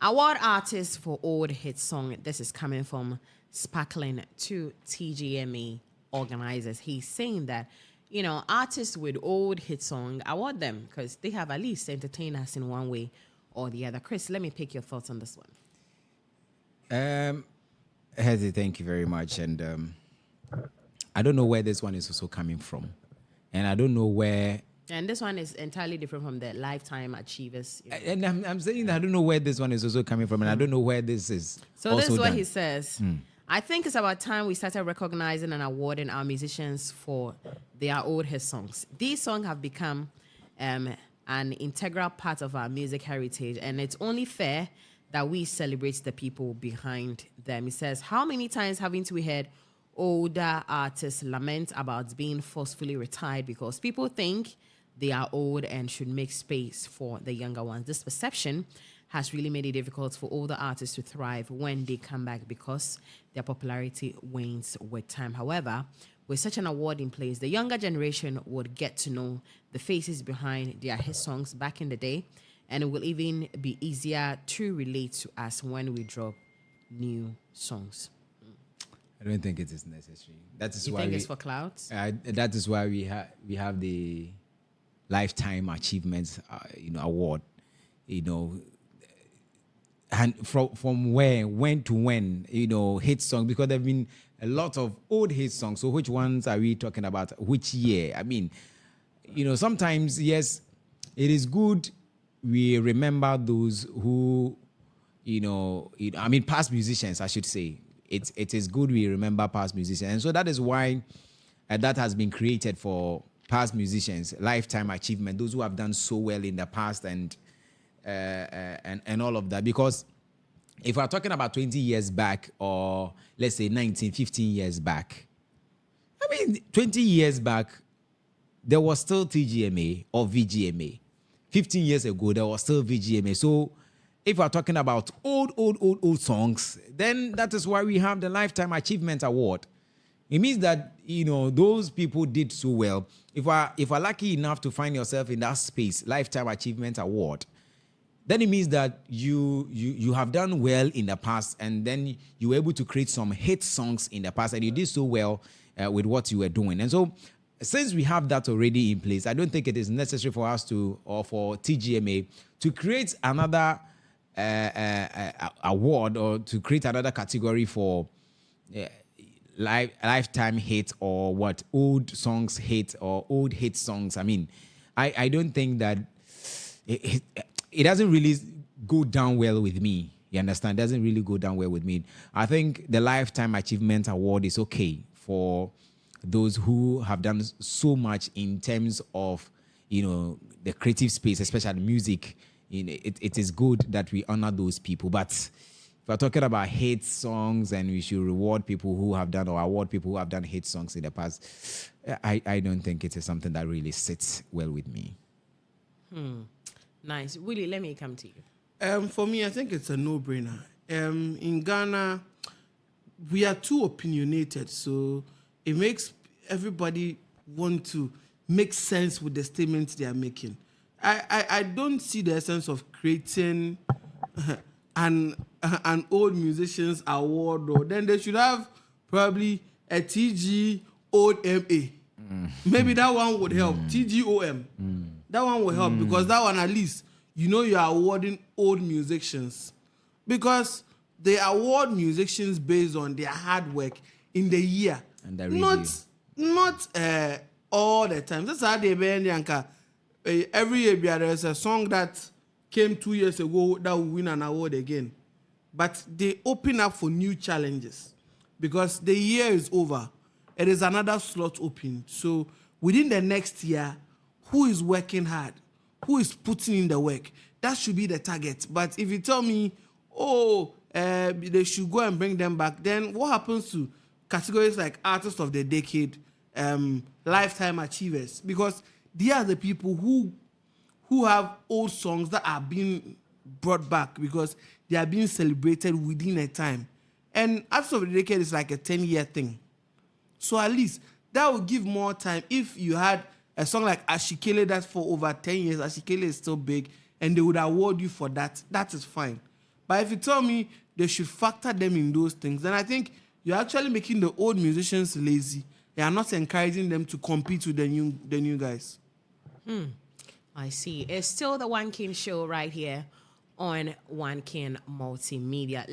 Award artist for old hit song. This is coming from Sparqlyn to TGMA Organisers. He's saying that, artists with old hit song, award them because they have at least entertained us in one way or the other. Chris, let me pick your thoughts on this one. Hezi, thank you very much. And I don't know where this one is also coming from. And I don't know where... And this one is entirely different from the Lifetime Achievers. And I'm saying that I don't know where this one is also coming from, and I don't know where this is. So this is what he says. I think it's about time we started recognizing and awarding our musicians for their old hit songs. These songs have become an integral part of our music heritage, and it's only fair that we celebrate the people behind them. He says, how many times haven't we heard older artists lament about being forcefully retired because people think they are old and should make space for the younger ones. This perception has really made it difficult for older artists to thrive when they come back because their popularity wanes with time. However, with such an award in place, the younger generation would get to know the faces behind their hit songs back in the day, and it will even be easier to relate to us when we drop new songs. I don't think it is necessary. That is you why think it's for clouds? That is why we have the Lifetime Achievements, award. And from when to when, hit songs, because there have been a lot of old hit songs. So which ones are we talking about? Which year? I mean, sometimes, yes, it is good we remember those who, past musicians, I should say. It is good we remember past musicians. And so that is why that has been created for past musicians, Lifetime Achievement, those who have done so well in the past and all of that. Because if we're talking about 20 years back, or let's say 15 years back, 20 years back, there was still TGMA or VGMA. 15 years ago, there was still VGMA. So if we're talking about old songs, then that is why we have the Lifetime Achievement Award. It means that, those people did so well. If we're lucky enough to find yourself in that space, Lifetime Achievement Award, then it means that you have done well in the past, and then you were able to create some hit songs in the past, and you did so well with what you were doing. And so since we have that already in place, I don't think it is necessary for us or for TGMA to create another award or to create another category for lifetime hit or old songs hit or old hit songs. I don't think that it doesn't really go down well with me. You understand? It doesn't really go down well with me. I think the Lifetime Achievement Award is okay for those who have done so much in terms of, the creative space, especially music. It is good that we honor those people. But if we're talking about hit songs and we should reward people who have done or award people who have done hit songs in the past, I don't think it is something that really sits well with me. Nice. Willie, let me come to you. For me, I think it's a no-brainer. In Ghana, we are too opinionated, so it makes everybody want to make sense with the statements they are making. I don't see the essence of creating an old musicians award, or then they should have probably a TG Old MA. Maybe that one would help. TGOM. That one will help because that one at least you are awarding old musicians, because they award musicians based on their hard work in the year, and the not all the time. That's how they every year there's a song that came 2 years ago that will win an award again, but they open up for new challenges because the year is over. It is another slot open. So within the next year, who is working hard, who is putting in the work, that should be the target. But if you tell me, they should go and bring them back, then what happens to categories like Artist of the Decade, Lifetime Achievers? Because they are the people who have old songs that are being brought back because they are being celebrated within a time. And Artist of the Decade is like a 10-year thing. So at least that would give more time. If you had a song like Ashikele that's for over 10 years, Ashikele is still big, and they would award you for that, that is fine. But if you tell me they should factor them in those things, then I think you're actually making the old musicians lazy. They are not encouraging them to compete with the new guys. I see. It's still the One King show right here on One King Multimedia.